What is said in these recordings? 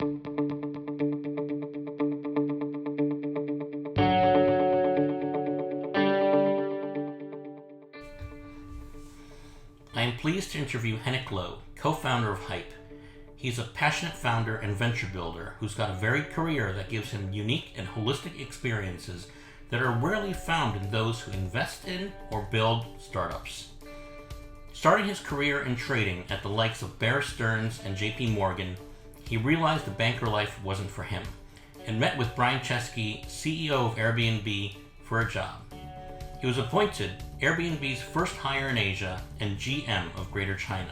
I am pleased to interview Henek, co-founder of Hype. He's a passionate founder and venture builder who's got a varied career that gives him unique and holistic experiences that are rarely found in those who invest in or build startups. Starting his career in trading at the likes of Bear Stearns and JP Morgan, he realized the banker life wasn't for him and met with Brian Chesky, CEO of Airbnb, for a job. He was appointed Airbnb's first hire in Asia and GM of Greater China.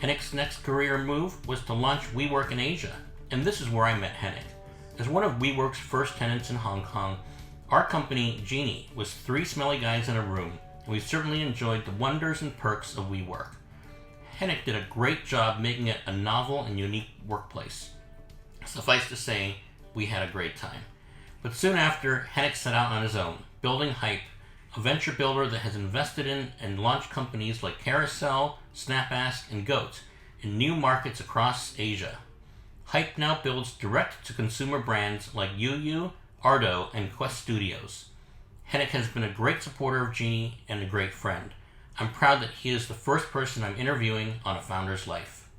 Henek's next career move was to launch WeWork in Asia, and this is where I met Henek. As one of WeWork's first tenants in Hong Kong, our company, Genie, was 3 smelly guys in a room, and we certainly enjoyed the wonders and perks of WeWork. Henek did a great job making it a novel and unique workplace. Suffice to say, we had a great time. But soon after, Henek set out on his own, building Hype, a venture builder that has invested in and launched companies like Carousel, SnapAsk, and Goat in new markets across Asia. Hype now builds direct-to-consumer brands like YuYu, Ardo, and Quest Studios. Henek has been a great supporter of Genie and a great friend. I'm proud that he is the first person I'm interviewing on a founder's life.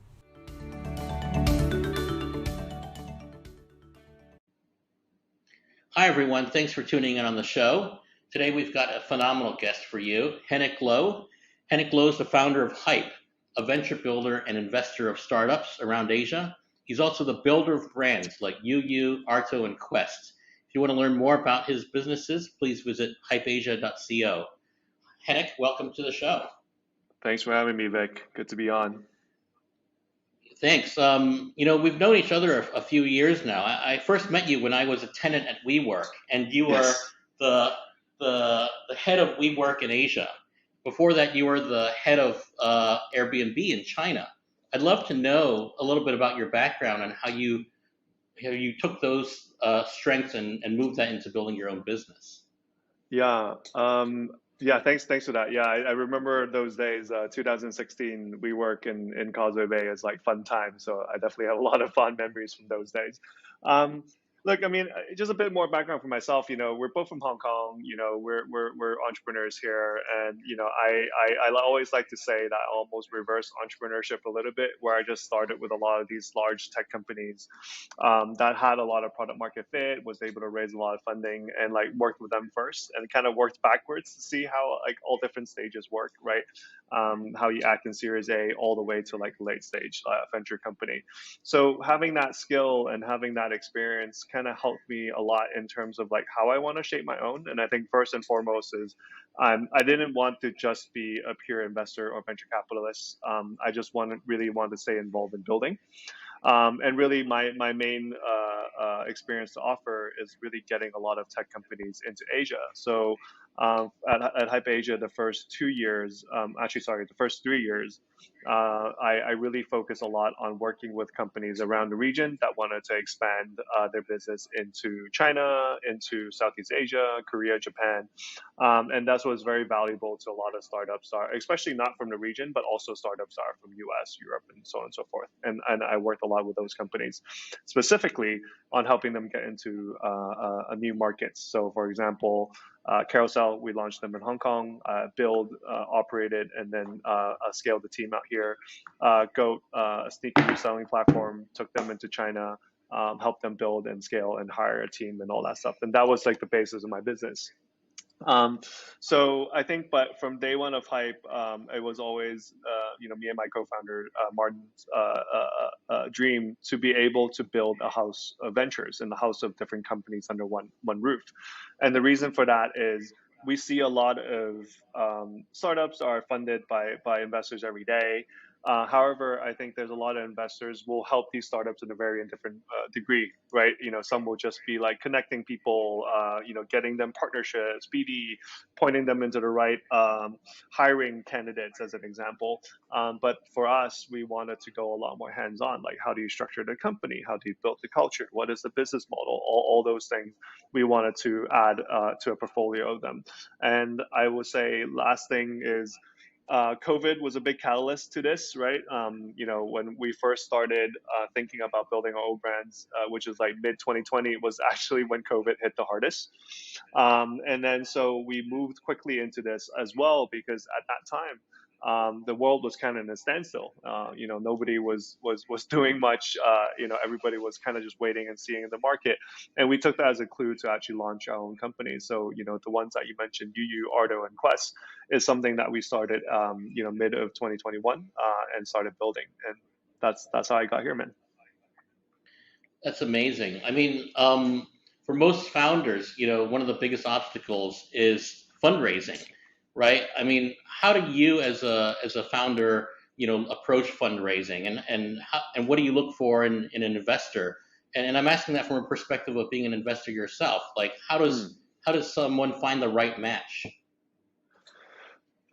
Hi everyone, thanks for tuning in on the show. Today we've got a phenomenal guest for you, Henek Lo. Henek Lo is the founder of Hype, a venture builder and investor of startups around Asia. He's also the builder of brands like YuYu, Arto, and Quest. If you want to learn more about his businesses, please visit hypeasia.co. Henek, welcome to the show. Thanks for having me, Vic. Good to be on. Thanks. We've known each other a few years now. I first met you when I was a tenant at WeWork, and you were the head of WeWork in Asia. Before that, you were the head of Airbnb in China. I'd love to know a little bit about your background and how you took those strengths and moved that into building your own business. Yeah. Thanks for that. Yeah, I remember those days, 2016, WeWork in Causeway Bay is like fun time. So I definitely have a lot of fond memories from those days. Look, I mean, just a bit more background for myself. We're both from Hong Kong. We're entrepreneurs here, and I always like to say that I almost reverse entrepreneurship a little bit, where I just started with a lot of these large tech companies that had a lot of product market fit, was able to raise a lot of funding, and like worked with them first, and kind of worked backwards to see how like all different stages work, right? How you act in Series A all the way to like late stage venture company. So having that skill and having that experience kind of helped me a lot in terms of like how I want to shape my own. And I think first and foremost is I didn't want to just be a pure investor or venture capitalist. I just really wanted to stay involved in building. And really, my main experience to offer is really getting a lot of tech companies into Asia. So at Hype Asia, the first 2 years, the first 3 years, I really focus a lot on working with companies around the region that wanted to expand their business into China, into Southeast Asia, Korea, Japan. And that's what's very valuable to a lot of startups, especially not from the region, but also startups are from US, Europe, and so on and so forth. And I worked a lot with those companies, specifically on helping them get into a new markets. So for example, Carousel, we launched them in Hong Kong, build, operated, and then scaled the team out here. Goat, a sneaker reselling platform, took them into China, helped them build and scale and hire a team and all that stuff. And that was like the basis of my business. So I think, but from day one of Hype, it was always, me and my co-founder, Martin's dream to be able to build a house of ventures and a house of different companies under one roof. And the reason for that is we see a lot of startups are funded by investors every day. However, I think there's a lot of investors will help these startups in a very different degree, right? Some will just be like connecting people, getting them partnerships, BD, pointing them into the right hiring candidates as an example. But for us, we wanted to go a lot more hands-on, like how do you structure the company? How do you build the culture? What is the business model? All those things we wanted to add to a portfolio of them. And I would say last thing is, COVID was a big catalyst to this, right? When we first started thinking about building our own brands, which is like mid 2020, was actually when COVID hit the hardest. And then so we moved quickly into this as well because at that time, the world was kind of in a standstill. Nobody was doing much. Everybody was kind of just waiting and seeing in the market, and we took that as a clue to actually launch our own company. So the ones that you mentioned, UU, Ardo, and Quest, is something that we started, mid of 2021, and started building, and that's how I got here, man. That's amazing. I mean, for most founders, one of the biggest obstacles is fundraising, right? I mean, how do you, as a founder, approach fundraising, and what do you look for in an investor? And I'm asking that from a perspective of being an investor yourself. Like, how does someone find the right match?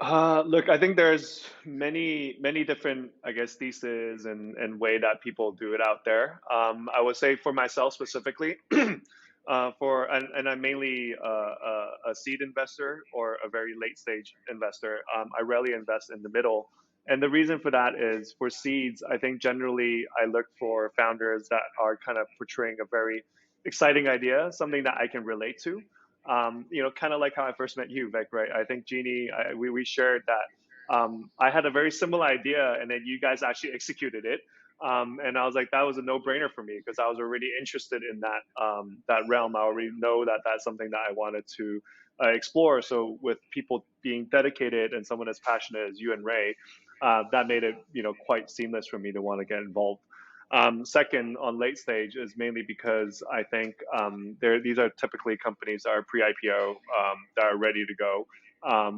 Look, I think there's many different, I guess, theses and way that people do it out there. I would say for myself specifically, and I'm mainly a seed investor or a very late stage investor. I rarely invest in the middle, and the reason for that is for seeds. I think generally I look for founders that are kind of portraying a very exciting idea, something that I can relate to. Kind of like how I first met you, Vic, right? I think Jeannie, we shared that I had a very similar idea, and then you guys actually executed it. And I was like, that was a no-brainer for me because I was already interested in that realm. I already know that that's something that I wanted to explore. So with people being dedicated and someone as passionate as you and Ray, that made it quite seamless for me to want to get involved. Second, on late stage is mainly because I think these are typically companies that are pre-IPO, that are ready to go.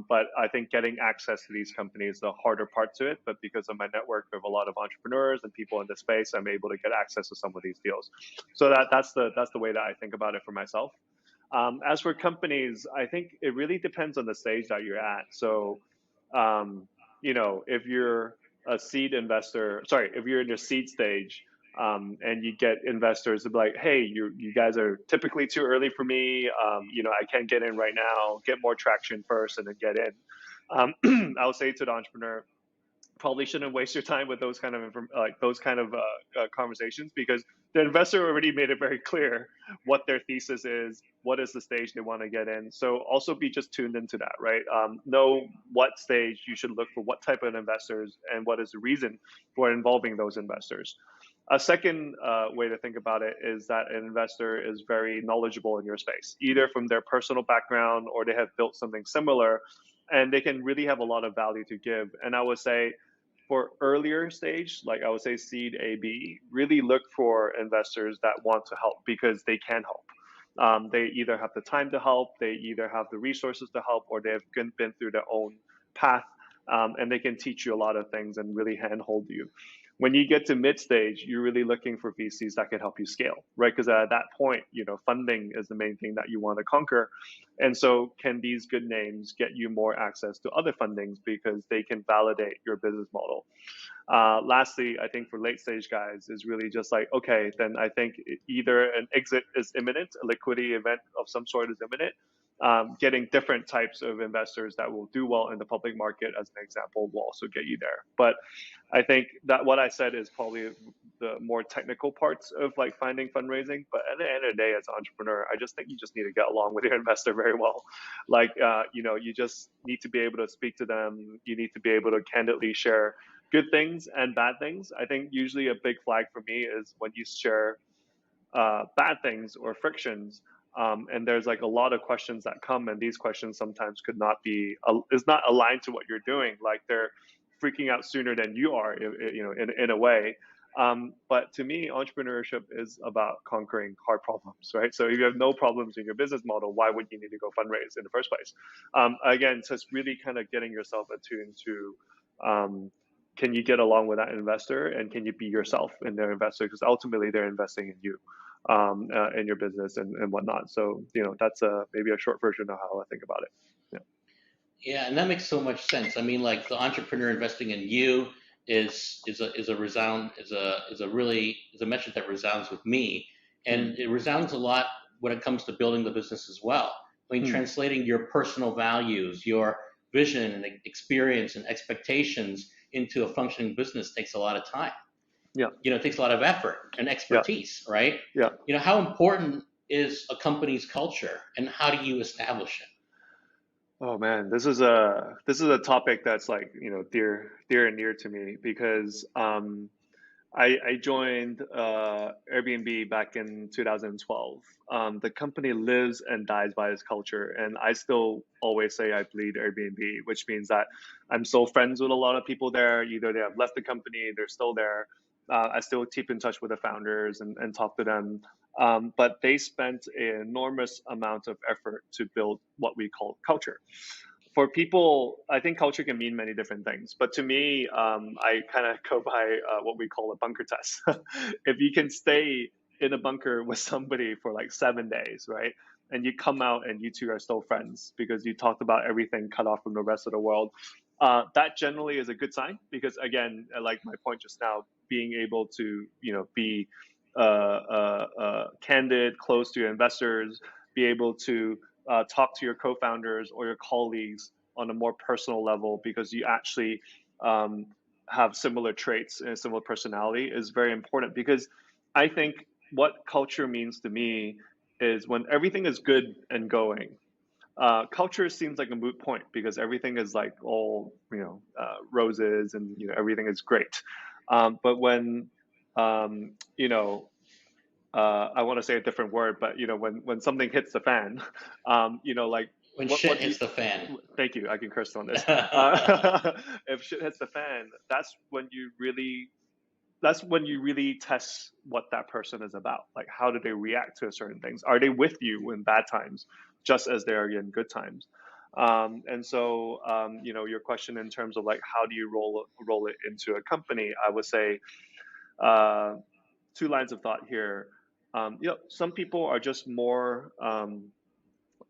But I think getting access to these companies is the harder part to it. But because of my network of a lot of entrepreneurs and people in the space, I'm able to get access to some of these deals. So that's the way that I think about it for myself. As for companies, I think it really depends on the stage that you're at. So, if you're a seed investor, sorry, if you're in your seed stage, and you get investors to be like, hey, you guys are typically too early for me. I can't get in right now. Get more traction first and then get in. I'll say to the entrepreneur, probably shouldn't waste your time with those kind of conversations because the investor already made it very clear what their thesis is, what is the stage they want to get in. So also be just tuned into that, right? Know what stage you should look for, what type of investors, and what is the reason for involving those investors. A second way to think about it is that an investor is very knowledgeable in your space, either from their personal background or they have built something similar, and they can really have a lot of value to give. And I would say for earlier stage, like I would say seed A, B, really look for investors that want to help because they can help. They either have the time to help, they either have the resources to help, or they have been through their own path, and they can teach you a lot of things and really handhold you. When you get to mid stage, you're really looking for VCs that can help you scale, right? Because at that point, funding is the main thing that you want to conquer. And so, can these good names get you more access to other fundings because they can validate your business model? Lastly, I think for late stage guys is really just like, okay, then I think either an exit is imminent, a liquidity event of some sort is imminent. Getting different types of investors that will do well in the public market, as an example, will also get you there. But I think that what I said is probably the more technical parts of like finding fundraising. But at the end of the day, as an entrepreneur, I just think you just need to get along with your investor very well. Like, you just need to be able to speak to them. You need to be able to candidly share good things and bad things. I think usually a big flag for me is when you share bad things or frictions. And there's like a lot of questions that come, and these questions sometimes could not be is not aligned to what you're doing. Like they're freaking out sooner than you are, in a way. But to me, entrepreneurship is about conquering hard problems, right? So if you have no problems in your business model, why would you need to go fundraise in the first place? Again, so it's really kind of getting yourself attuned to. Can you get along with that investor, and can you be yourself in their investor? Because ultimately they're investing in you, in your business and whatnot. So, that's maybe a short version of how I think about it. Yeah. Yeah, and that makes so much sense. I mean, like the entrepreneur investing in you is a message that resounds with me, and it resounds a lot when it comes to building the business as well. I mean, translating your personal values, your vision and experience and expectations into a functioning business takes a lot of time. Yeah. It takes a lot of effort and Yeah. expertise, right? Yeah. How important is a company's culture, and how do you establish it? Oh man, this is a topic that's like, dear and near to me because I joined Airbnb back in 2012. The company lives and dies by its culture, and I still always say I bleed Airbnb, which means that I'm still friends with a lot of people there. Either they have left the company, they're still there. I still keep in touch with the founders and talk to them. But they spent an enormous amount of effort to build what we call culture. For people, I think culture can mean many different things. But to me, I kind of go by what we call a bunker test. If you can stay in a bunker with somebody for like 7 days, right? And you come out and you two are still friends because you talked about everything cut off from the rest of the world. That generally is a good sign because, again, like my point just now, being able to, be candid, close to your investors, be able to talk to your co-founders or your colleagues on a more personal level because you actually um, have similar traits and similar personality is very important because I think what culture means to me is when everything is good and going. Culture seems like a moot point because everything is like all roses and everything is great. But when you know I want to say a different word, but when something hits the fan, like When what shit do you? hits the fan. Thank you. I can curse on this. If shit hits the fan, that's when you really test what that person is about. Like, how do they react to certain things? Are they with you in bad times, just as they are in good times? And so, your question in terms of like how do you roll it into a company, I would say uh, two lines of thought here. Some people are just more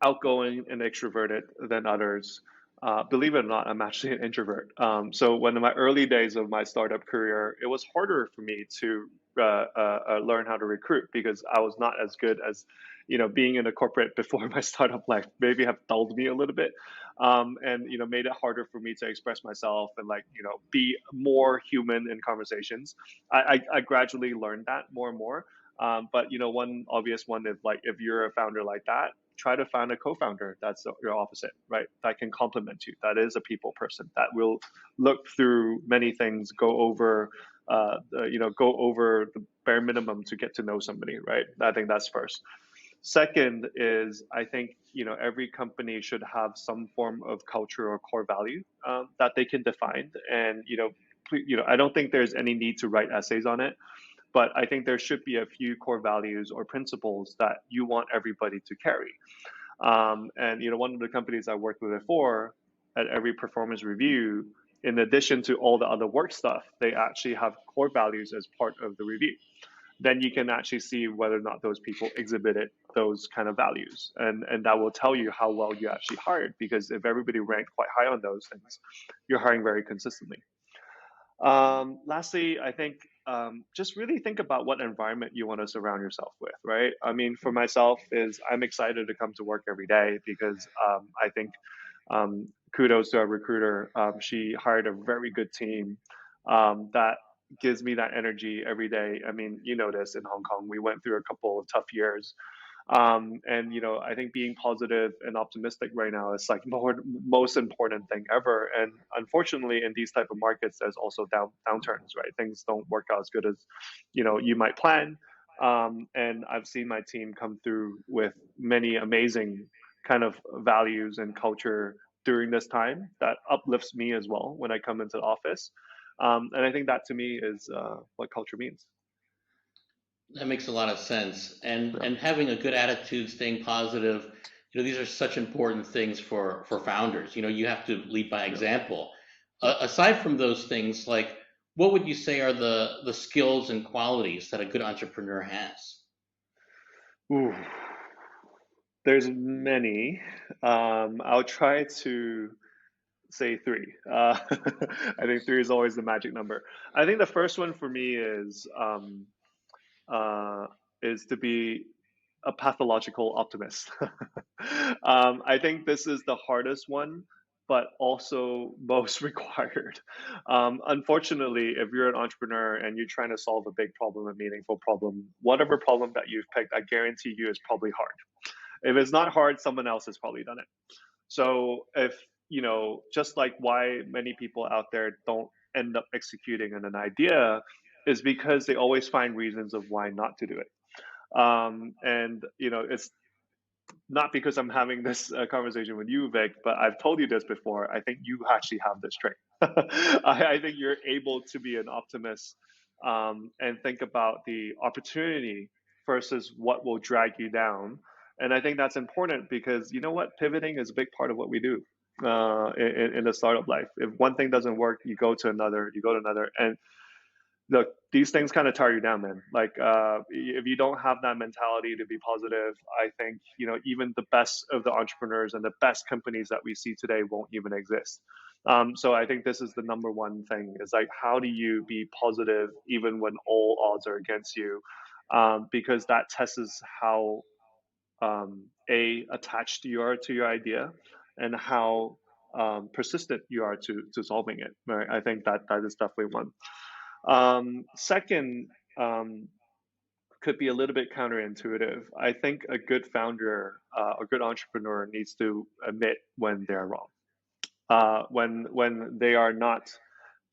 outgoing and extroverted than others. Believe it or not, I'm actually an introvert. So when in my early days of my startup career, it was harder for me to learn how to recruit because I was not as good as, being in a corporate before my startup life. Maybe have dulled me a little bit, and made it harder for me to express myself and like be more human in conversations. I gradually learned that more and more. But one obvious one is like if you're a founder like that, try to find a co-founder that's your opposite, right? That can complement you. That is a people person that will look through many things, go over the bare minimum to get to know somebody, right? I think that's first. Second is I think every company should have some form of culture or core value that they can define, and I don't think there's any need to write essays on it, but I think there should be a few core values or principles that you want everybody to carry. And one of the companies I worked with before, at every performance review, in addition to all the other work stuff, they actually have core values as part of the review. Then you can actually see whether or not those people exhibited those kind of values, and that will tell you how well you actually hired. Because if everybody ranked quite high on those things, you're hiring very consistently. Lastly, I think just really think about what environment you want to surround yourself with, right? I mean, for myself, is I'm excited to come to work every day because I think kudos to our recruiter. She hired a very good team that gives me that energy every day. I mean, you know this in Hong Kong, we went through a couple of tough years. And I think being positive and optimistic right now is like most important thing ever. And unfortunately, in these type of markets, there's also downturns, right? Things don't work out as good as you might plan. And I've seen my team come through with many amazing kind of values and culture during this time that uplifts me as well when I come into the office. And I think that to me is what culture means. That makes a lot of sense. And Yeah, and having a good attitude, staying positive, these are such important things for founders. You have to lead by yeah, example. yeah. Aside from those things, like what would you say are the skills and qualities that a good entrepreneur has? Ooh. There's many. I'll try to say three. I think three is always the magic number. I think the first one for me uh, is to be a pathological optimist. I think this is the hardest one, but also most required. Unfortunately, if you're an entrepreneur and you're trying to solve a big problem, a meaningful problem, whatever problem that you've picked, I guarantee you is probably hard. If it's not hard, someone else has probably done it. So if, just like why many people out there don't end up executing on an idea is because they always find reasons of why not to do it. And it's not because I'm having this conversation with you, Vic, but I've told you this before. I think you actually have this trait. I think you're able to be an optimist, and think about the opportunity versus what will drag you down. And I think that's important because you know what? Pivoting is a big part of what we do in the startup life. If one thing doesn't work, you go to another, you go to another. And look, these things kind of tire you down, man. Like, if you don't have that mentality to be positive, I think, even the best of the entrepreneurs and the best companies that we see today won't even exist. So I think this is the number one thing is like, how do you be positive even when all odds are against you? Because that tests how, attached you are to your idea and how persistent you are to solving it. Right? I think that is definitely one. Second, could be a little bit counterintuitive. I think a good founder, a good entrepreneur needs to admit when they're wrong, when they are not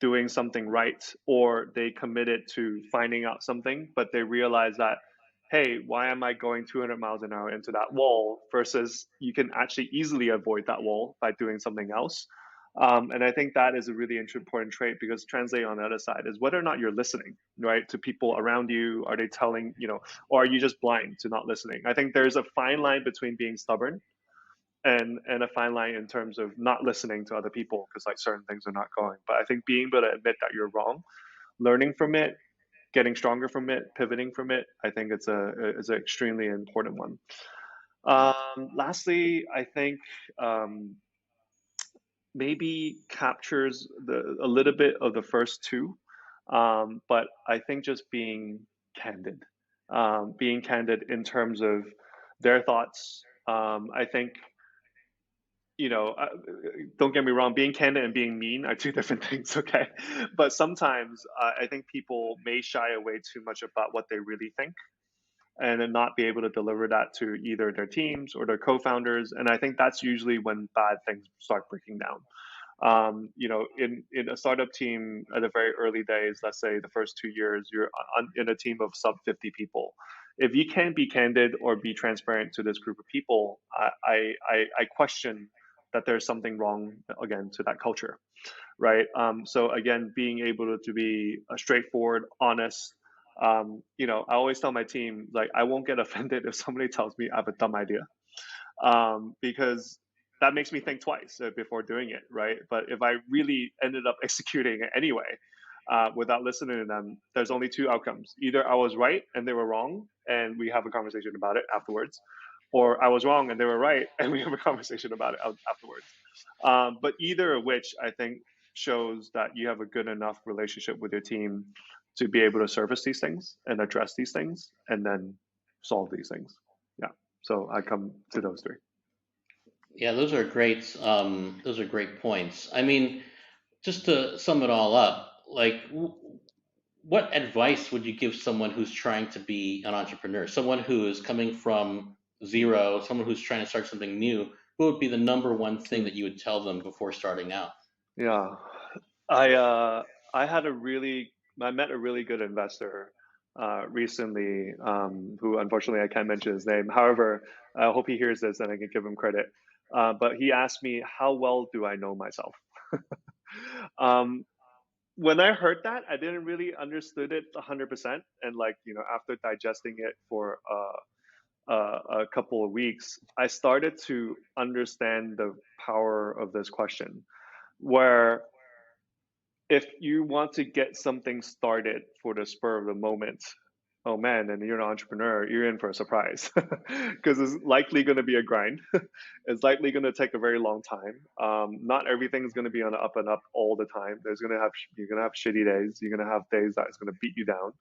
doing something right, or they committed to finding out something, but they realize that, hey, why am I going 200 miles an hour into that wall versus you can actually easily avoid that wall by doing something else. And I think that is a really important trait because translate on the other side is whether or not you're listening, right, to people around you. Are they telling, or are you just blind to not listening? I think there's a fine line between being stubborn and a fine line in terms of not listening to other people because like certain things are not going. But I think being able to admit that you're wrong, learning from it, getting stronger from it, pivoting from it, I think it's an extremely important one. Lastly, I think maybe captures a little bit of the first two, but I think just being candid in terms of their thoughts. I think you know, uh, don't get me wrong, being candid and being mean are two different things, okay? But sometimes I think people may shy away too much about what they really think and then not be able to deliver that to either their teams or their co-founders. And I think that's usually when bad things start breaking down. In a startup team at the very early days, let's say the first 2 years, you're in a team of sub 50 people. If you can't be candid or be transparent to this group of people, I question that there's something wrong again to that culture, right? So again, being able to be straightforward, honest. I always tell my team like I won't get offended if somebody tells me I have a dumb idea, because that makes me think twice before doing it, right? But if I really ended up executing it anyway, without listening to them, there's only two outcomes. Either I was right and they were wrong, and we have a conversation about it afterwards, or I was wrong and they were right, and we have a conversation about it afterwards. But either of which I think shows that you have a good enough relationship with your team to be able to surface these things and address these things and then solve these things. Yeah. So I come to those three. Yeah, those are great. Those are great points. I mean, just to sum it all up, like, what advice would you give someone who's trying to be an entrepreneur? Someone who is coming from zero, someone who's trying to start something new. What would be the number one thing Hmm. that you would tell them before starting out? Yeah. I had I met a really good investor recently, who unfortunately I can't mention his name. However, I hope he hears this and I can give him credit. But he asked me, how well do I know myself? um, when I heard that, I didn't really understood it 100%. And like, after digesting it for a couple of weeks, I started to understand the power of this question, where if you want to get something started for the spur of the moment, oh man, and you're an entrepreneur, you're in for a surprise because it's likely going to be a grind. It's likely going to take a very long time. Not everything is going to be on the up and up all the time. You're going to have shitty days. You're going to have days that is going to beat you down.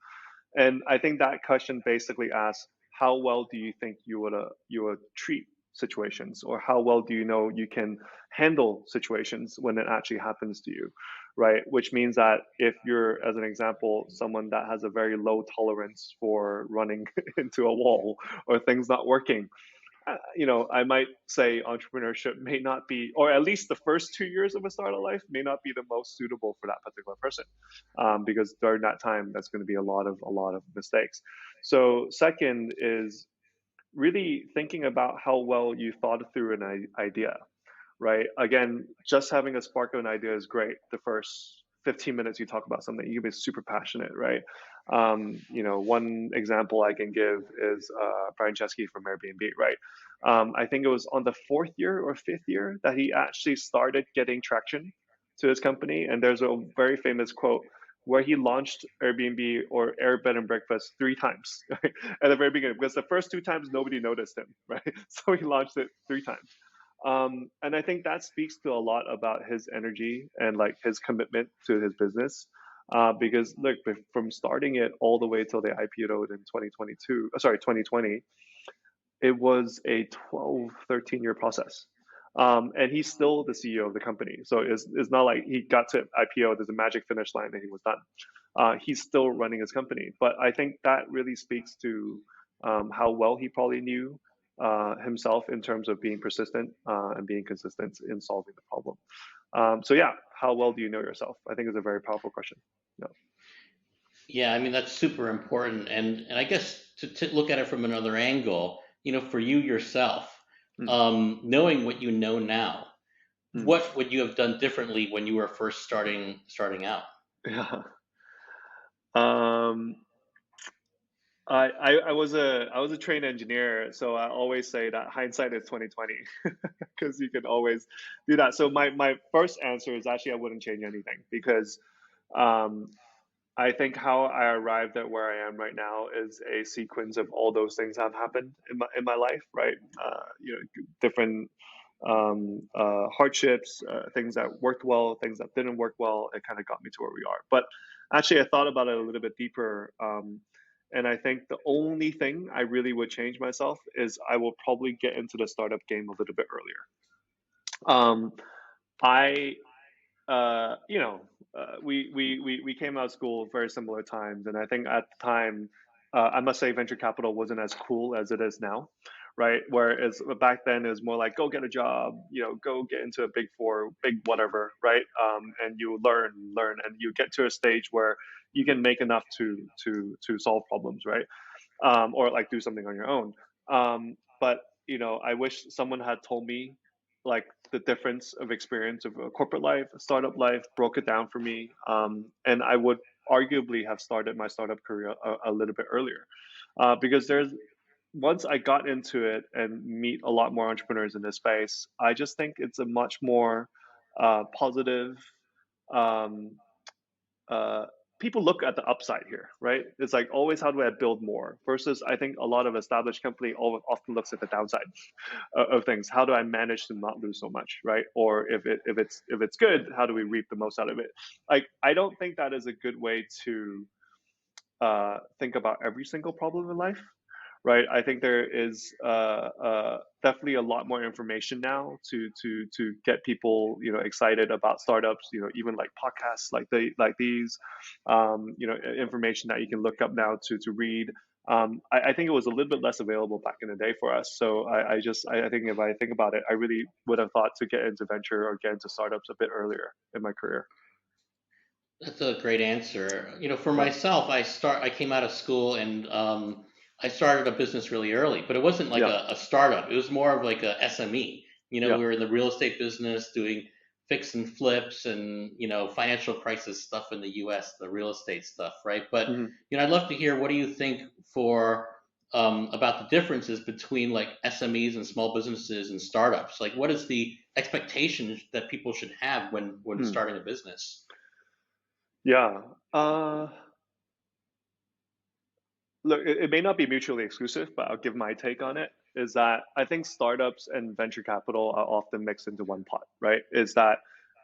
And I think that question basically asks, how well do you think you would treat situations, or how well do you know you can handle situations when it actually happens to you, right? Which means that if you're, as an example, someone that has a very low tolerance for running into a wall or things not working, I might say entrepreneurship may not be, or at least the first 2 years of a startup life may not be the most suitable for that particular person, because during that time, that's going to be a lot of mistakes. So, second is really thinking about how well you thought through an idea, right? Again, just having a spark of an idea is great. The first 15 minutes you talk about something, you can be super passionate, right? One example I can give is Brian Chesky from Airbnb, right? I think it was on the fourth year or fifth year that he actually started getting traction to his company. And there's a very famous quote where he launched Airbnb or Air Bed and Breakfast 3 times right? At the very beginning, because the first 2 times nobody noticed him, right? So he launched it 3 times. And I think that speaks to a lot about his energy and like his commitment to his business. Because look, from starting it all the way till they IPO'd in 2020, it was a 12, 13-year process. And he's still the CEO of the company. So it's not like he got to IPO, there's a magic finish line and he was done. He's still running his company. But I think that really speaks to how well he probably knew himself in terms of being persistent and being consistent in solving the problem. So yeah, how well do you know yourself? I think is a very powerful question. No. Yeah, I mean that's super important, and I guess to look at it from another angle, for you yourself, Mm, knowing what you know now, mm. what would you have done differently when you were first starting out? Yeah. Um, I was a trained engineer, so I always say that hindsight is 2020 because you can always do that. So my first answer is actually I wouldn't change anything because um, I think how I arrived at where I am right now is a sequence of all those things that have happened in my life, right? Different hardships, things that worked well, things that didn't work well. It kind of got me to where we are. But actually, I thought about it a little bit deeper. And I think the only thing I really would change myself is I will probably get into the startup game a little bit earlier. Um, I you know, we came out of school very similar times, and I think at the time, I must say, venture capital wasn't as cool as it is now, right? Whereas back then it was more like go get a job, go get into a big four, big whatever, right? And you learn, and you get to a stage where you can make enough to solve problems, right? Or like do something on your own. But I wish someone had told me like the difference of experience of a corporate life, a startup life, broke it down for me, and I would arguably have started my startup career a little bit earlier, because there's once I got into it and meet a lot more entrepreneurs in this space, I just think it's a much more positive. Um, uh, People look at the upside here, right? It's like always, how do I build more? Versus, I think a lot of established company often looks at the downside of things. How do I manage to not lose so much, right? Or if it's good, how do we reap the most out of it? Like, I don't think that is a good way to think about every single problem in life, right? I think there is definitely a lot more information now to get people excited about startups. Even like podcasts like these, information that you can look up now to read. I think it was a little bit less available back in the day for us. So I think if I think about it, I really would have thought to get into venture or get into startups a bit earlier in my career. That's a great answer. For Yeah. myself, I came out of school and I started a business really early, but it wasn't like Yeah. a startup. It was more of like a SME. Yeah. We were in the real estate business doing fix and flips and financial crisis stuff in the U.S., the real estate stuff, right? But Hmm. I'd love to hear what do you think for about the differences between like SMEs and small businesses and startups? Like, what is the expectation that people should have when Mm. starting a business? Yeah. Look, it may not be mutually exclusive, but I'll give my take on it. Is that I think startups and venture capital are often mixed into one pot, right? Is that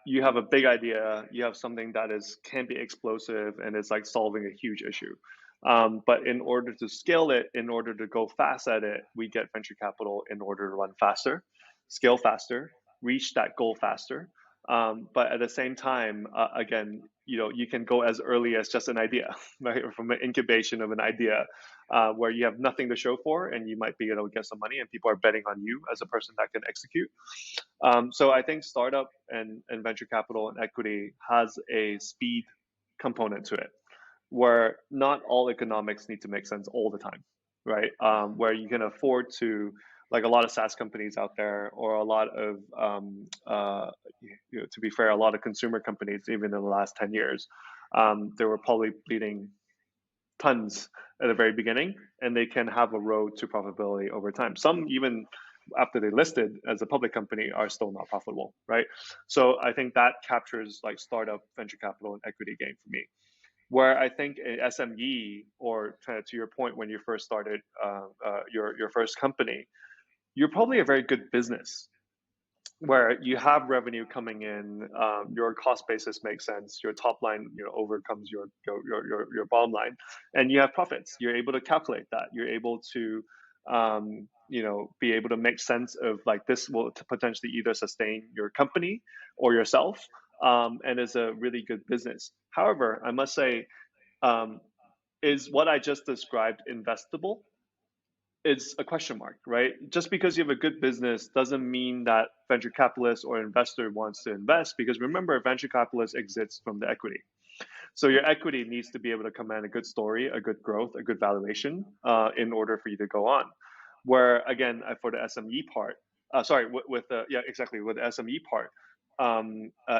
you have a big idea, you have something that is can be explosive and it's like solving a huge issue. But in order to scale it, in order to go fast at it, we get venture capital in order to run faster, scale faster, reach that goal faster. But at the same time, again, you can go as early as just an idea, right? From an incubation of an idea, where you have nothing to show for, and you might be able to get some money, and people are betting on you as a person that can execute. So I think startup and venture capital and equity has a speed component to it, where not all economics need to make sense all the time, right? Where you can afford to, like a lot of SaaS companies out there, or a lot of, to be fair, a lot of consumer companies, even in the last 10 years, they were probably bleeding tons at the very beginning, and they can have a road to profitability over time. Some even after they listed as a public company are still not profitable, right? So I think that captures like startup, venture capital, and equity game for me. Where I think a SME, or kind of to your point, when you first started your first company, you're probably a very good business where you have revenue coming in, your cost basis makes sense, your top line overcomes your bottom line, and you have profits. You're able to calculate that. You're able to be able to make sense of like this will potentially either sustain your company or yourself, and is a really good business. However, I must say, um, is what I just described investable? It's a question mark, right? Just because you have a good business doesn't mean that venture capitalist or investor wants to invest, because remember, venture capitalist exits from the equity. So your equity needs to be able to command a good story, a good growth, a good valuation, in order for you to go on. Where again, for the SME part, sorry, with the yeah, exactly, with the SME part,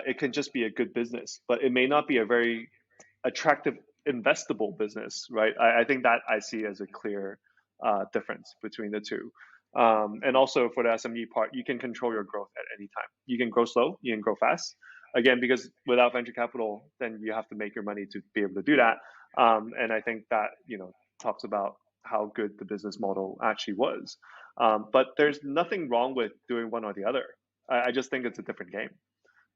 it can just be a good business, but it may not be a very attractive investable business, right? I think that I see as a clear difference between the two. And also for the SME part, you can control your growth at any time. You can grow slow, you can grow fast. Again, because without venture capital, then you have to make your money to be able to do that. And I think that talks about how good the business model actually was. But there's nothing wrong with doing one or the other. I just think it's a different game.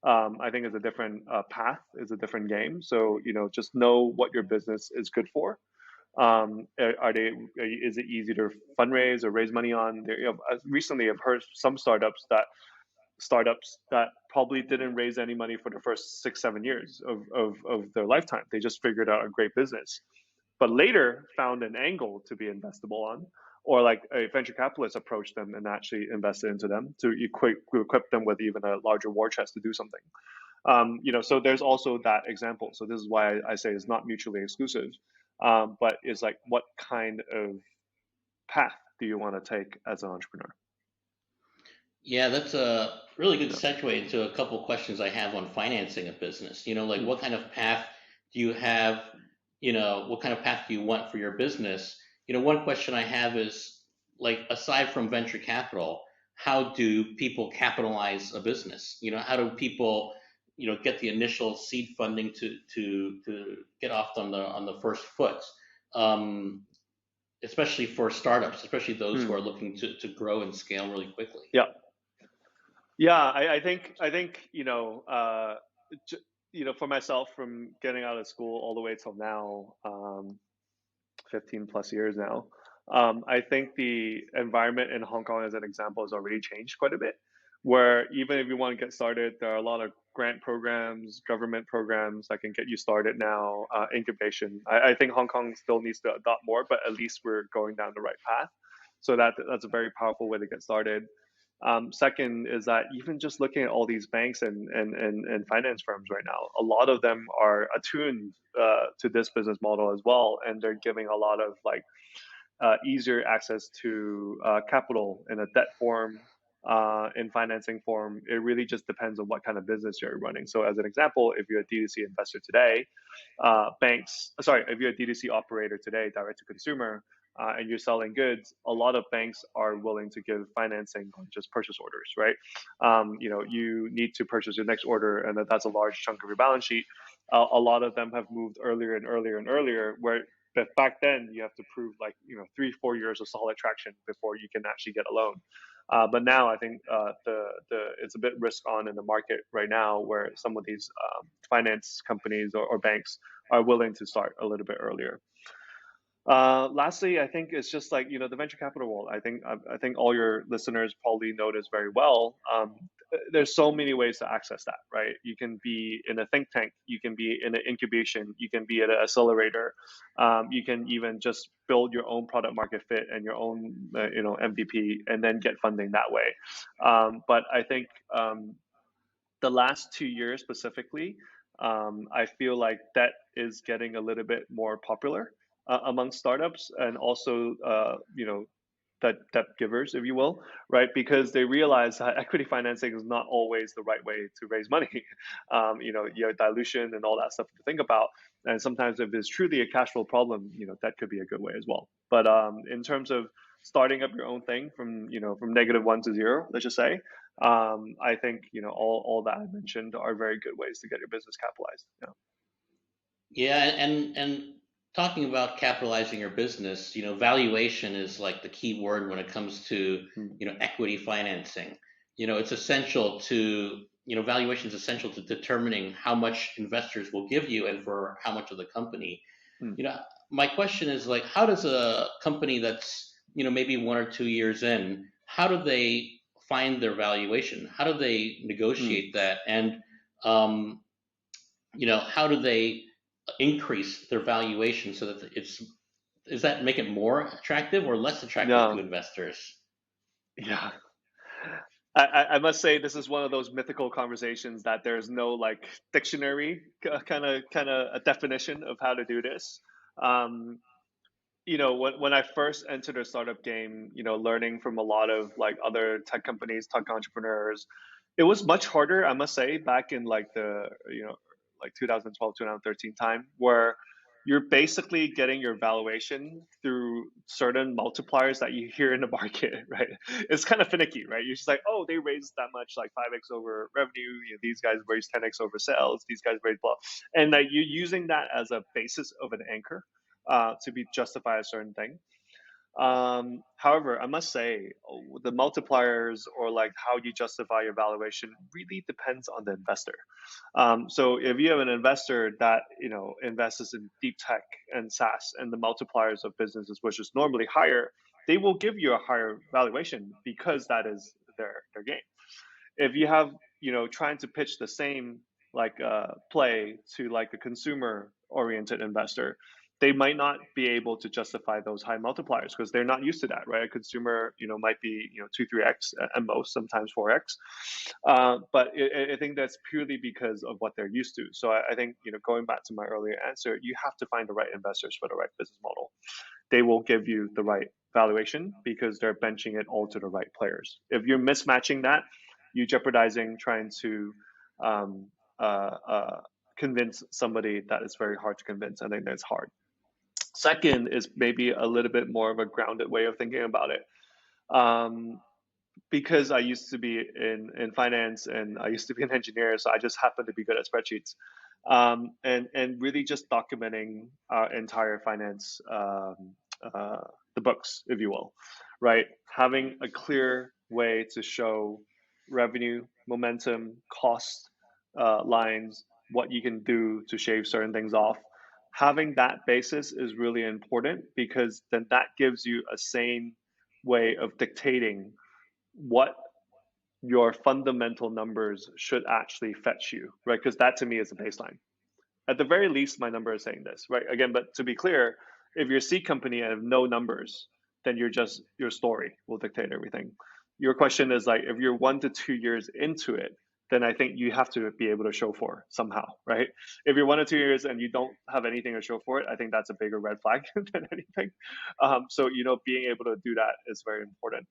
I think it's a different path, it's a different game. So just know what your business is good for. Are they? Is it easy to fundraise or raise money on? Recently, I've heard some startups that probably didn't raise any money for the first 6-7 years of their lifetime. They just figured out a great business, but later found an angle to be investable on, or like a venture capitalist approached them and actually invested into them to equip them with even a larger war chest to do something. So there's also that example. So this is why I say it's not mutually exclusive, but it's like, what kind of path do you want to take as an entrepreneur? Yeah, that's a really good segue into a couple questions I have on financing a business. Like Mm. what kind of path do you have? What kind of path do you want for your business? One question I have is, like, aside from venture capital, how do people capitalize a business? How do people, get the initial seed funding to get off on the first foot? Um, Especially for startups, especially those who are Mm. looking to grow and scale really quickly. Yeah, yeah. I think for myself, from getting out of school all the way till now, 15 plus years now. I think the environment in Hong Kong, as an example, has already changed quite a bit. Where even if you want to get started, there are a lot of grant programs, government programs that can get you started now, incubation. I think Hong Kong still needs to adopt more, but at least we're going down the right path. So that's a very powerful way to get started. Second is that even just looking at all these banks and finance firms right now, a lot of them are attuned to this business model as well, and they're giving a lot of like easier access to capital in a debt form, in financing form. It really just depends on what kind of business you're running. So, as an example, if you're a D2C investor today, if you're a D2C operator today, direct to consumer, and you're selling goods, a lot of banks are willing to give financing on just purchase orders, right? You need to purchase your next order, and that's a large chunk of your balance sheet. A lot of them have moved earlier and earlier and earlier, where but back then you have to prove like 3-4 years of solid traction before you can actually get a loan. But now I think the it's a bit risk on in the market right now, where some of these finance companies or banks are willing to start a little bit earlier. Lastly, I think it's just like the venture capital world. I think all your listeners probably know this very well. There's so many ways to access that, right? You can be in a think tank, you can be in an incubation, you can be at an accelerator, you can even just build your own product market fit and your own MVP, and then get funding that way. But I think the last 2 years specifically, I feel like that is getting a little bit more popular among startups, and also that debt givers, if you will, right? Because they realize that equity financing is not always the right way to raise money. You have dilution and all that stuff to think about, and sometimes if it's truly a cash flow problem, that could be a good way as well. But in terms of starting up your own thing from -1 to 0, let's just say, I think all that I mentioned are very good ways to get your business capitalized. Yeah. Yeah, and talking about capitalizing your business, valuation is like the key word when it comes to, Mm, equity financing. It's essential to, valuation is essential to determining how much investors will give you and for how much of the company. mm, You know, my question is like, how does a company that's, maybe 1 or 2 years in, how do they find their valuation? How do they mm. negotiate that? And, um, how do they increase their valuation so that does that make it more attractive or less attractive to No, investors? yeah. I must say this is one of those mythical conversations that there's no like dictionary kind of a definition of how to do this. Um, when I first entered the startup game, learning from a lot of like other tech companies, tech entrepreneurs, it was much harder, I must say, back in like the, like 2012, 2013 time, where you're basically getting your valuation through certain multipliers that you hear in the market, right? It's kind of finicky, right? You're just like, oh, they raised that much, like 5x over revenue. These guys raised 10x over sales. These guys raised blah, and like you're using that as a basis of an anchor to be justify a certain thing. However, I must say the multipliers or like how you justify your valuation really depends on the investor. So if you have an investor that invests in deep tech and SaaS and the multipliers of businesses, which is normally higher, they will give you a higher valuation because that is their game. If you have trying to pitch the same like play to like a consumer oriented investor, they might not be able to justify those high multipliers because they're not used to that, right? A consumer might be 2 3x at most, sometimes 4x, but I think that's purely because of what they're used to. So I think going back to my earlier answer, you have to find the right investors for the right business model. They will give you the right valuation because they're benching it all to the right players. If you're mismatching that, you're jeopardizing trying to um, convince somebody that is very hard to convince. I think that's hard. Second is maybe a little bit more of a grounded way of thinking about it. Um, because I used to be in finance and I used to be an engineer, so I just happen to be good at spreadsheets, and really just documenting our entire finance, uh, the books, if you will, right? Having a clear way to show revenue, momentum, cost lines, what you can do to shave certain things off. Having that basis is really important because then that gives you a sane way of dictating what your fundamental numbers should actually fetch you, right? Because that to me is a baseline. At the very least, my number is saying this, right? Again, but to be clear, if you're a C company and have no numbers, then you're just your story will dictate everything. Your question is like if you're 1 to 2 years into it, then I think you have to be able to show for somehow, right? If you're 1 or 2 years and you don't have anything to show for it, I think that's a bigger red flag than anything. So being able to do that is very important.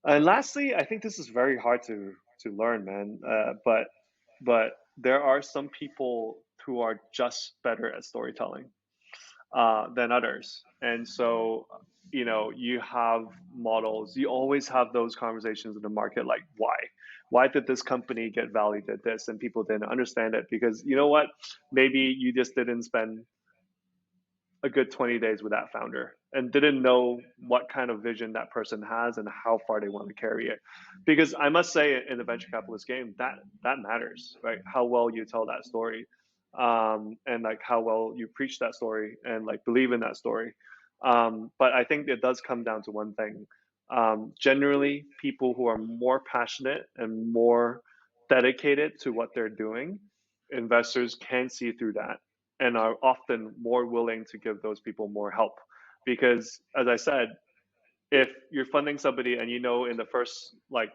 And lastly, I think this is very hard to learn, man. But there are some people who are just better at storytelling than others, and so you have models. You always have those conversations in the market, like why did this company get valued at this, and people didn't understand it because you know what? Maybe you just didn't spend a good 20 days with that founder and didn't know what kind of vision that person has and how far they want to carry it, because I must say in the venture capitalist game that matters, right? How well you tell that story, and like how well you preach that story and like believe in that story. But I think it does come down to one thing. Generally, people who are more passionate and more dedicated to what they're doing, investors can see through that and are often more willing to give those people more help. Because, as I said, if you're funding somebody and you know in the first like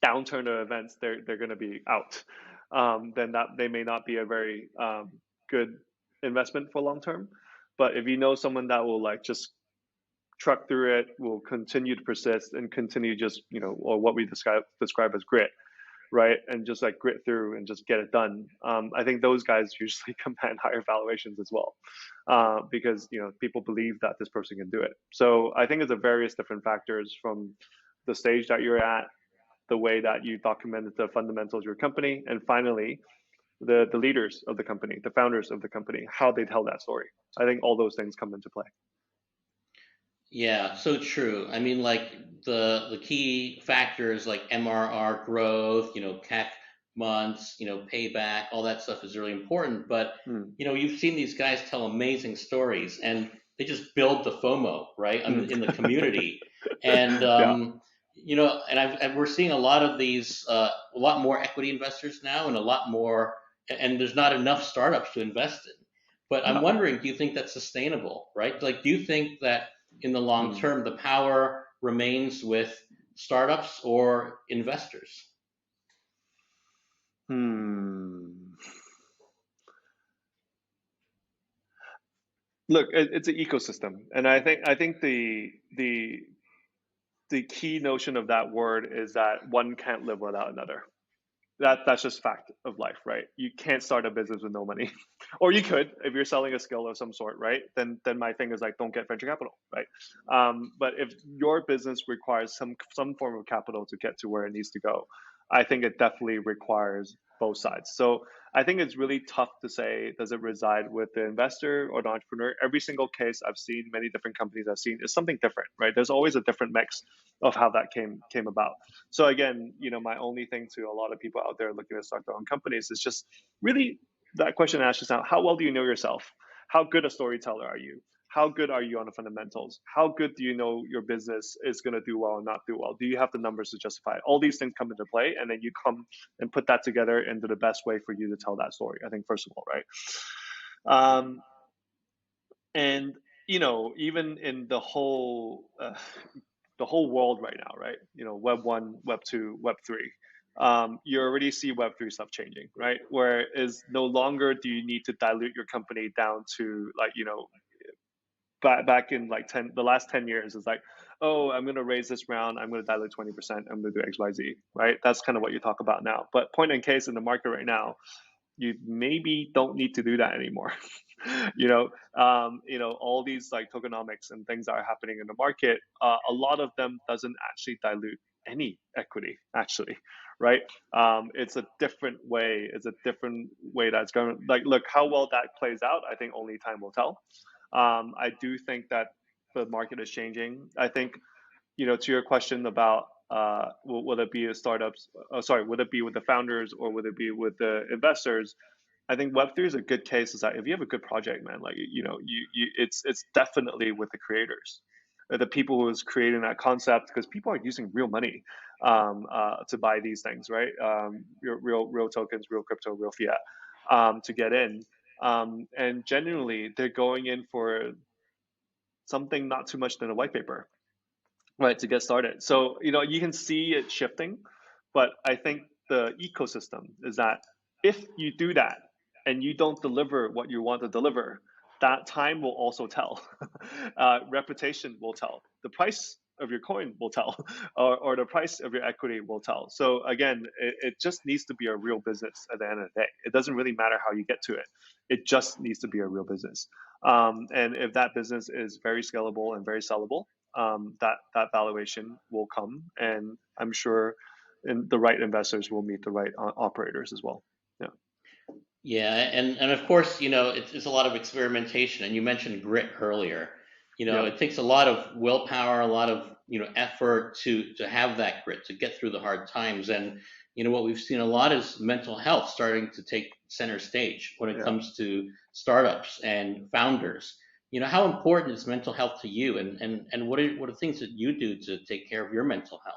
downturn of events they're going to be out, then that they may not be a very good investment for long term. But if you know someone that will like just truck through it, will continue to persist and continue just or what we describe as grit, right? And just like grit through and just get it done. I think those guys usually command higher valuations as well, because people believe that this person can do it. So I think it's a various different factors from the stage that you're at, the way that you documented the fundamentals of your company, and finally the leaders of the company, the founders of the company, how they tell that story. I think all those things come into play. Yeah, so true. I mean, like the key factors like MRR growth, CAC months, payback, all that stuff is really important. But Mm, you've seen these guys tell amazing stories, and they just build the FOMO, right? I mm. mean, in the community, and Yeah, and we're seeing a lot of these, a lot more equity investors now, and a lot more, and there's not enough startups to invest in. But I'm no. wondering, do you think that's sustainable, right? Like, do you think that in the long Mm. term, the power remains with startups or investors? Hmm. Look, it's an ecosystem, and I think the key notion of that word is that one can't live without another. That's just fact of life, right? You can't start a business with no money, or you could if you're selling a skill of some sort, right? Then my thing is like, don't get venture capital, right? But if your business requires some form of capital to get to where it needs to go, I think it definitely requires both sides. So I think it's really tough to say, does it reside with the investor or the entrepreneur? Every single case I've seen, many different companies I've seen, is something different, right? There's always a different mix of how that came about. So again, my only thing to a lot of people out there looking to start their own companies is just really that question asks yourself: how well do you know yourself? How good a storyteller are you? How good are you on the fundamentals? How good do you know your business is going to do well or not do well? Do you have the numbers to justify it? All these things come into play, and then you come and put that together into the best way for you to tell that story. I think first of all, right? Um, and even in the whole world right now, right? Web 1, Web 2, Web 3. You already see Web 3 stuff changing, right? Where is no longer do you need to dilute your company down to like back in like the last 10 years is like, oh, I'm going to raise this round, I'm going to dilute 20%, I'm going to do XYZ, right? That's kind of what you talk about now. But point in case in the market right now, you maybe don't need to do that anymore. All these like tokenomics and things that are happening in the market, a lot of them doesn't actually dilute any equity, actually, right? It's a different way. It's a different way that's going. Like, look, how well that plays out, I think only time will tell. I do think that the market is changing. I think to your question about will it be a startups? Sorry, would it be with the founders or would it be with the investors? I think Web3 is a good case. Is that if you have a good project, man, like it's definitely with the creators, the people who is creating that concept, because people are using real money to buy these things, right? Real tokens, real crypto, real fiat to get in, and genuinely they're going in for something not too much than a white paper, right, to get started. So you can see it shifting, but I think the ecosystem is that if you do that and you don't deliver what you want to deliver, that time will also tell. Reputation will tell. The price of your coin will tell, or the price of your equity will tell. So again, it just needs to be a real business at the end of the day. It doesn't really matter how you get to it. It just needs to be a real business. And if that business is very scalable and very sellable, that valuation will come, and I'm sure the right investors will meet the right operators as well. Yeah. Yeah, and of course, it's a lot of experimentation. And you mentioned grit earlier. Yeah. It takes a lot of willpower, a lot of effort to have that grit to get through the hard times. And what we've seen a lot is mental health starting to take center stage when it Yeah. comes to startups and founders. How important is mental health to you, and what are things that you do to take care of your mental health?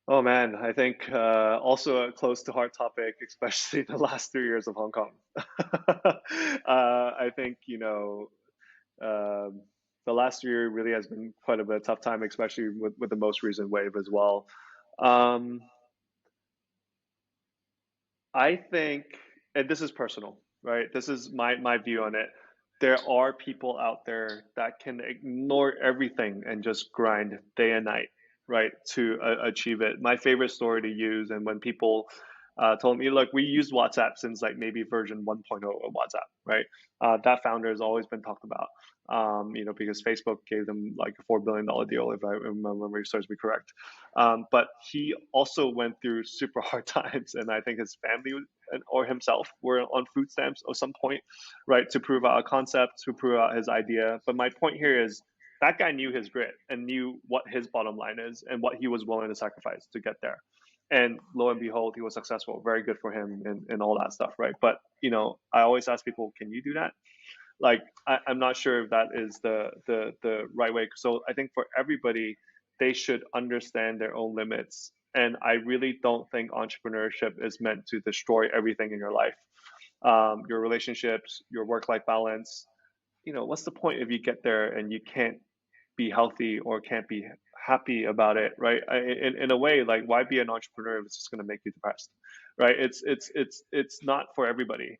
Oh man, I think also a close to heart topic, especially the last 3 years of Hong Kong. I think um, the last year really has been quite a bit of tough time, especially with the most recent wave as well. Um, I think, and this is personal, right? This is my view on it. There are people out there that can ignore everything and just grind day and night, right, to achieve it. My favorite story to use, and when people told me, look, we use WhatsApp since like maybe version 1.0 of WhatsApp, right? That founder has always been talked about, because Facebook gave them like a $4 billion deal, if I remember memory serves me correct. But he also went through super hard times, and I think his family or himself were on food stamps at some point, right, to prove out a concept, to prove out his idea. But my point here is that guy knew his grit and knew what his bottom line is and what he was willing to sacrifice to get there. And lo and behold, he was successful. Very good for him and all that stuff, right? But I always ask people, can you do that? Like I'm not sure if that is the right way. So I think for everybody, they should understand their own limits. And I really don't think entrepreneurship is meant to destroy everything in your life, your relationships, your work-life balance. What's the point if you get there and you can't be healthy or can't be happy about it, right? In a way, like why be an entrepreneur if it's just going to make you depressed, right? It's not for everybody.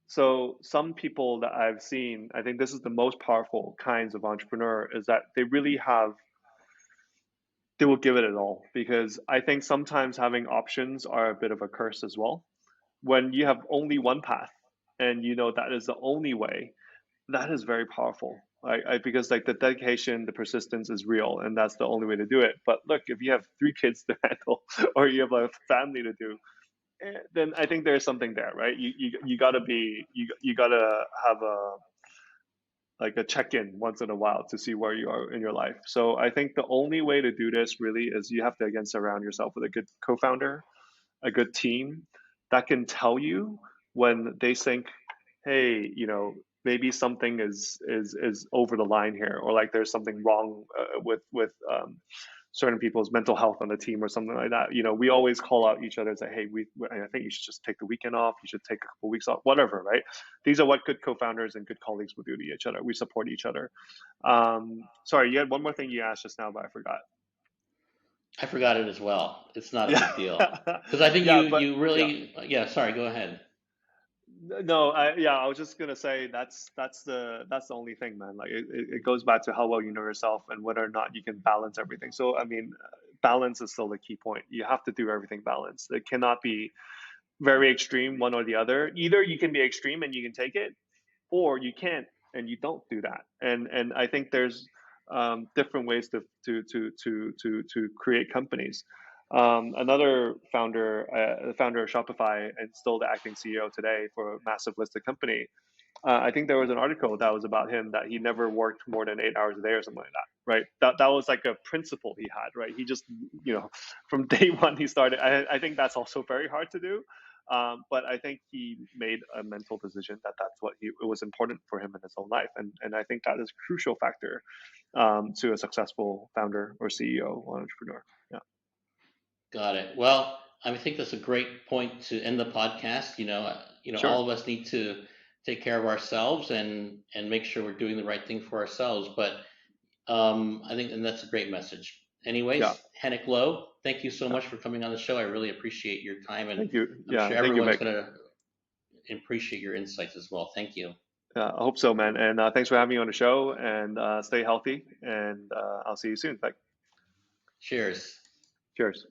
So some people that I've seen, I think this is the most powerful kinds of entrepreneur is that they will give it all, because I think sometimes having options are a bit of a curse as well. When you have only one path and that is the only way, that is very powerful. Because like the dedication, the persistence is real, and that's the only way to do it. But look, if you have three kids to handle or you have a family to do, then I think there's something there, right? You gotta you gotta have a check-in once in a while to see where you are in your life. So I think the only way to do this really is you have to again surround yourself with a good co-founder, a good team that can tell you when they think, hey, maybe something is over the line here, or like there's something wrong with certain people's mental health on the team or something like that. We always call out each other and say, hey, I think you should just take the weekend off. You should take a couple weeks off, whatever, right? These are what good co-founders and good colleagues will do to each other. We support each other. Sorry, you had one more thing you asked just now, but I forgot. I forgot it as well. It's not a Yeah, big deal because I think yeah, but you yeah. really, yeah. Sorry, go ahead. No, yeah, I was just gonna say that's the only thing, man. Like it goes back to how well you know yourself and whether or not you can balance everything. So I mean, balance is still the key point. You have to do everything balanced. It cannot be very extreme, one or the other. Either you can be extreme and you can take it, or you can't and you don't do that. And I think there's different ways to create companies. Another founder, the founder of Shopify and still the acting CEO today for a massive listed company. I think there was an article that was about him that he never worked more than 8 hours a day or something like that. Right? That was like a principle he had. Right? He just from day one he started. I think that's also very hard to do. But I think he made a mental decision that that's what it was important for him in his own life, and I think that is a crucial factor to a successful founder or CEO or entrepreneur. Yeah, Got it. Well, I think that's a great point to end the podcast. All sure. of us need to take care of ourselves and make sure we're doing the right thing for ourselves. But I think, and that's a great message. Yeah, Anyways, Henek Low, thank you so yeah. much for coming on the show. I really appreciate your time, and Thank you. I'm Yeah, sure thank you, everyone's Vic. going to appreciate your insights as well. Thank you. Yeah, I hope so, man. And thanks for having me on the show. And stay healthy. And I'll see you soon. Like, Cheers. cheers.